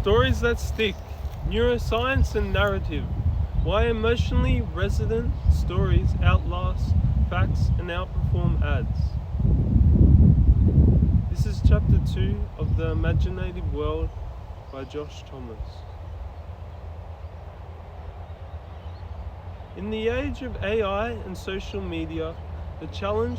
Stories that stick, neuroscience and narrative. Why emotionally resonant stories outlast facts and outperform ads. This is chapter 2 of The Imaginative World by Josh Thomas. In the age of AI and social media, the challenge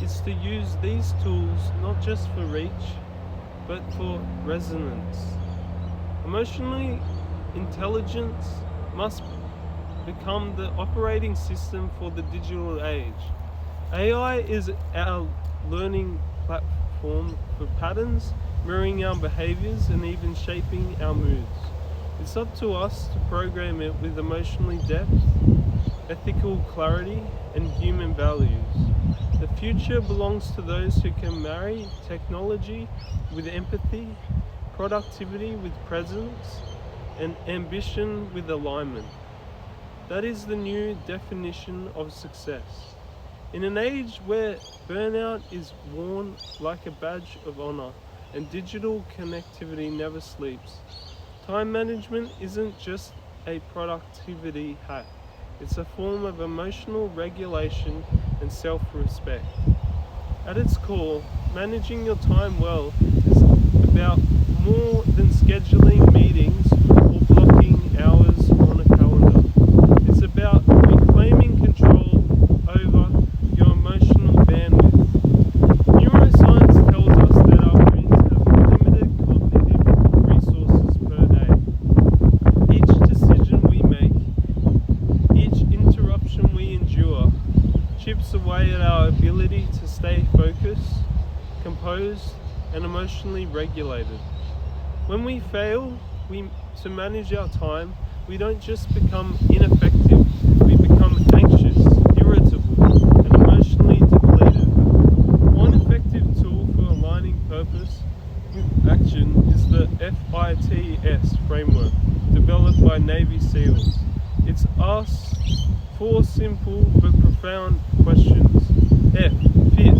is to use these tools not just for reach, but for resonance. Emotionally intelligence must become the operating system for the digital age. AI is our learning platform for patterns, mirroring our behaviours and even shaping our moods. It's up to us to program it with emotional depth, ethical clarity, and human values. The future belongs to those who can marry technology with empathy, productivity with presence, and ambition with alignment. That is the new definition of success. In an age where burnout is worn like a badge of honor and digital connectivity never sleeps, time management isn't just a productivity hack. It's a form of emotional regulation and self-respect. At its core, managing your time well is about more than scheduling meetings or blocking hours on a calendar. It's about reclaiming control over your emotional bandwidth. Neuroscience tells us that our brains have limited cognitive resources per day. Each decision we make, each interruption we endure, chips away at our ability to stay focused, composed, and emotionally regulated. When we fail to manage our time, we don't just become ineffective, we become anxious, irritable, and emotionally depleted. One effective tool for aligning purpose with action is the FITS framework, developed by Navy SEALs. It asks 4 simple but profound questions. F. Fit.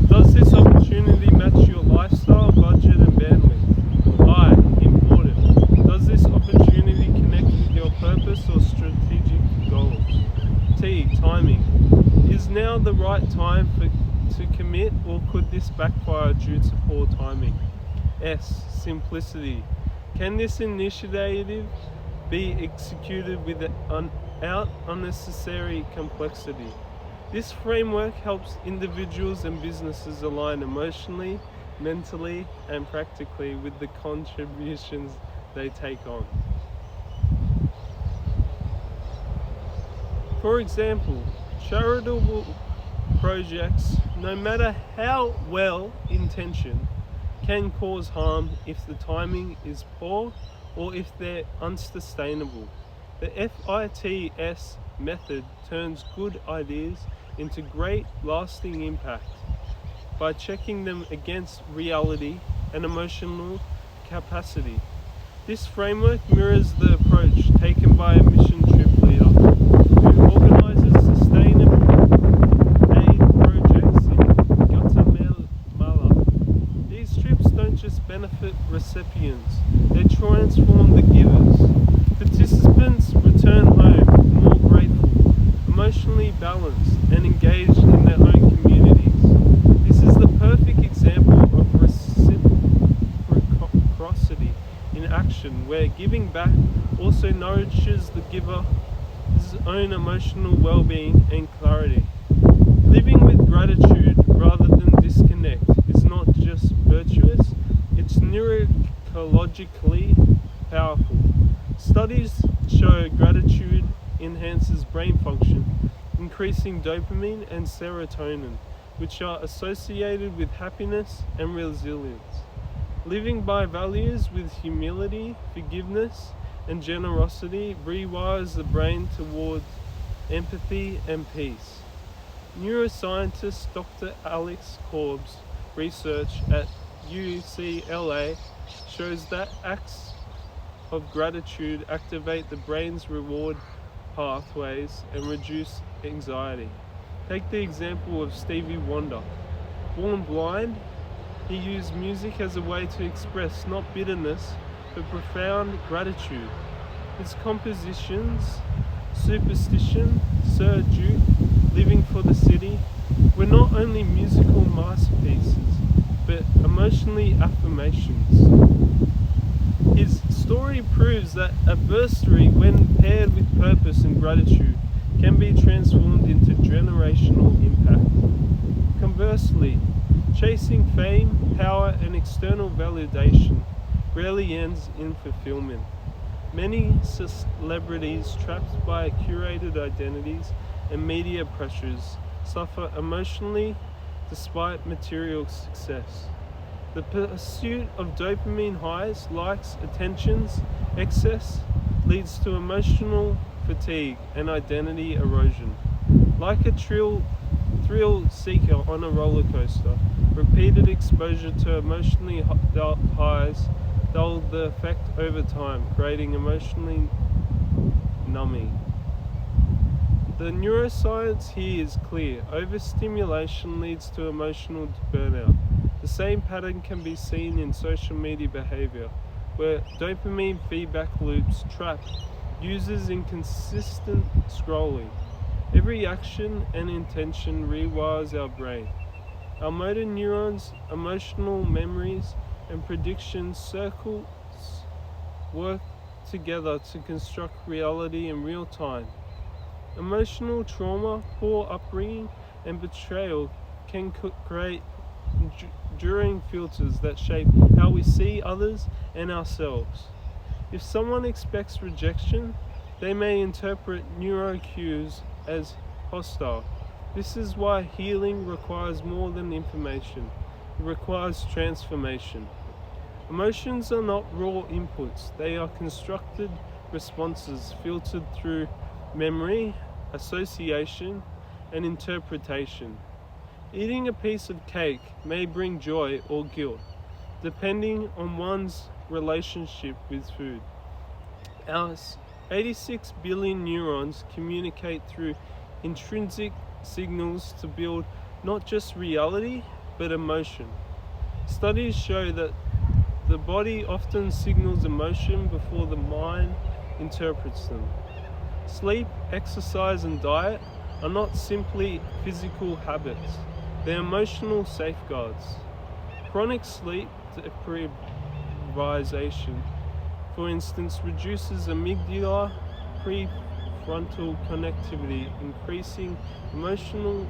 Does this opportunity match your lifestyle, budget, and bandwidth? I. Important. Does this opportunity connect with your purpose or strategic goals? T. Timing. Is now the right time to commit, or could this backfire due to poor timing? S. Simplicity. Can this initiative be executed without unnecessary complexity? This framework helps individuals and businesses align emotionally, mentally, and practically with the contributions they take on. For example, charitable projects, no matter how well intentioned, can cause harm if the timing is poor or if they're unsustainable. The FITS method turns good ideas into great lasting impact by checking them against reality and emotional capacity. This framework mirrors the approach taken by a mission trip leader who organizes sustainable aid projects in Guatemala. These trips don't just benefit recipients, they transform the givers. Participants return home more grateful, emotionally balanced, and engaged in their own communities. This is the perfect example of reciprocity in action, where giving back also nourishes the giver's own emotional well-being and clarity. Living with gratitude rather than disconnect is not just virtuous, it's neurologically powerful. Studies show gratitude enhances brain function, increasing dopamine and serotonin, which are associated with happiness and resilience. Living by values with humility, forgiveness, and generosity rewires the brain towards empathy and peace. Neuroscientist Dr. Alex Korb's research at UCLA shows that acts of gratitude activate the brain's reward pathways and reduce anxiety. Take the example of Stevie Wonder. Born blind, he used music as a way to express not bitterness, but profound gratitude. His compositions, Superstition, Sir Duke, Living for the City, were not only musical masterpieces, but emotionally affirmations. His story proves that adversity, when paired with purpose and gratitude, can be transformed into generational impact. Conversely, chasing fame, power, and external validation rarely ends in fulfillment. Many celebrities trapped by curated identities and media pressures suffer emotionally despite material success. The pursuit of dopamine highs, likes, attentions, excess leads to emotional fatigue and identity erosion. Like a thrill seeker on a roller coaster, repeated exposure to emotionally highs dull the effect over time, creating emotionally numbing. The neuroscience here is clear. Overstimulation leads to emotional burnout. The same pattern can be seen in social media behaviour, where dopamine feedback loops trap users in consistent scrolling. Every action and intention rewires our brain. Our motor neurons, emotional memories, and prediction circuits work together to construct reality in real time. Emotional trauma, poor upbringing, and betrayal can create enduring filters that shape how we see others and ourselves. If someone expects rejection, they may interpret neuro cues as hostile. This is why healing requires more than information. It requires transformation. Emotions are not raw inputs, they are constructed responses filtered through memory, association, and interpretation. Eating a piece of cake may bring joy or guilt, depending on one's relationship with food. Our 86 billion neurons communicate through intrinsic signals to build not just reality, but emotion. Studies show that the body often signals emotion before the mind interprets them. Sleep, exercise, and diet are not simply physical habits, they're emotional safeguards. Chronic sleep deprivation, for instance, reduces amygdala prefrontal connectivity, increasing emotional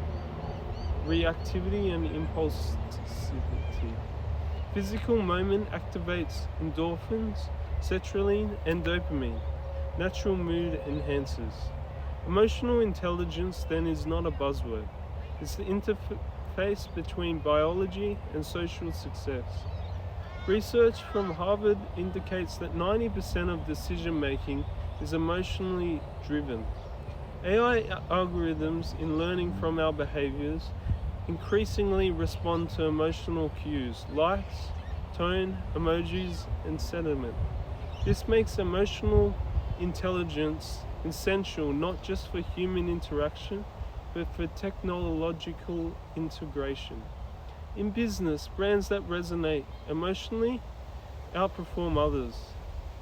reactivity and impulsivity. Physical moment activates endorphins, sertraline, and dopamine, natural mood enhancers. Emotional intelligence then is not a buzzword. It's the interface between biology and social success. Research from Harvard indicates that 90% of decision making is emotionally driven. AI algorithms in learning from our behaviors increasingly respond to emotional cues, likes, tone, emojis, and sentiment. This makes emotional intelligence essential not just for human interaction, but for technological integration. In business, brands that resonate emotionally outperform others.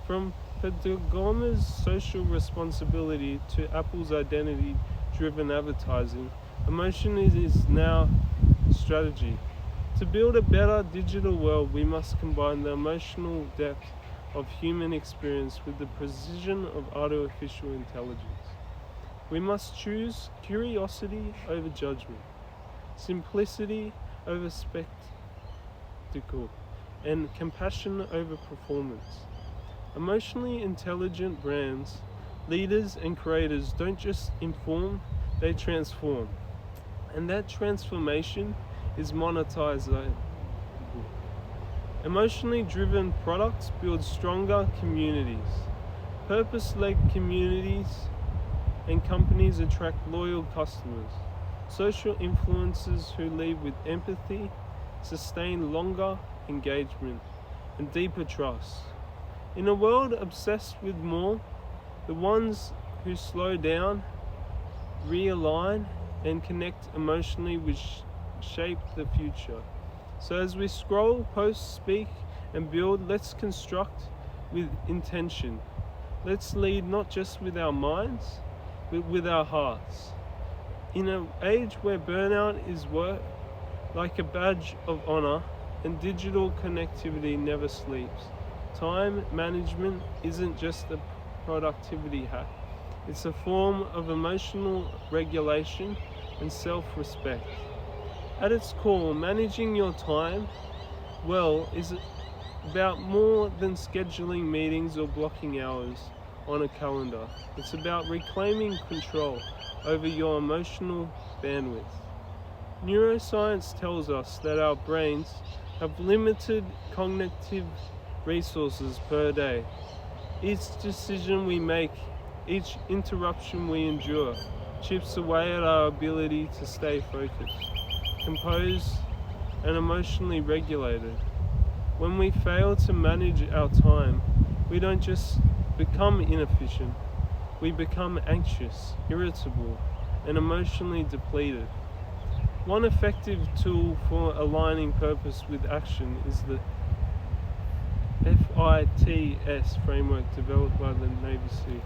From Patagona's social responsibility to Apple's identity-driven advertising, emotion is now strategy. To build a better digital world, we must combine the emotional depth of human experience with the precision of artificial intelligence. We must choose curiosity over judgment, simplicity over spectacle, and compassion over performance. Emotionally intelligent brands, leaders, and creators don't just inform, they transform. And that transformation is monetizable. Emotionally driven products build stronger communities. Purpose-led communities and companies attract loyal customers. Social influencers who lead with empathy sustain longer engagement and deeper trust. In a world obsessed with more, the ones who slow down, realign, and connect emotionally will shape the future. So as we scroll, post, speak, and build, let's construct with intention. Let's lead not just with our minds, but with our hearts. In an age where burnout is work like a badge of honor and digital connectivity never sleeps, time management isn't just a productivity hack. It's a form of emotional regulation and self-respect. At its core, managing your time well is about more than scheduling meetings or blocking hours on a calendar. It's about reclaiming control over your emotional bandwidth. Neuroscience tells us that our brains have limited cognitive resources per day. Each decision we make, each interruption we endure, chips away at our ability to stay focused, composed, and emotionally regulated. When we fail to manage our time, we don't just become inefficient, we become anxious, irritable, and emotionally depleted. One effective tool for aligning purpose with action is the FITS framework developed by the Navy SEAL.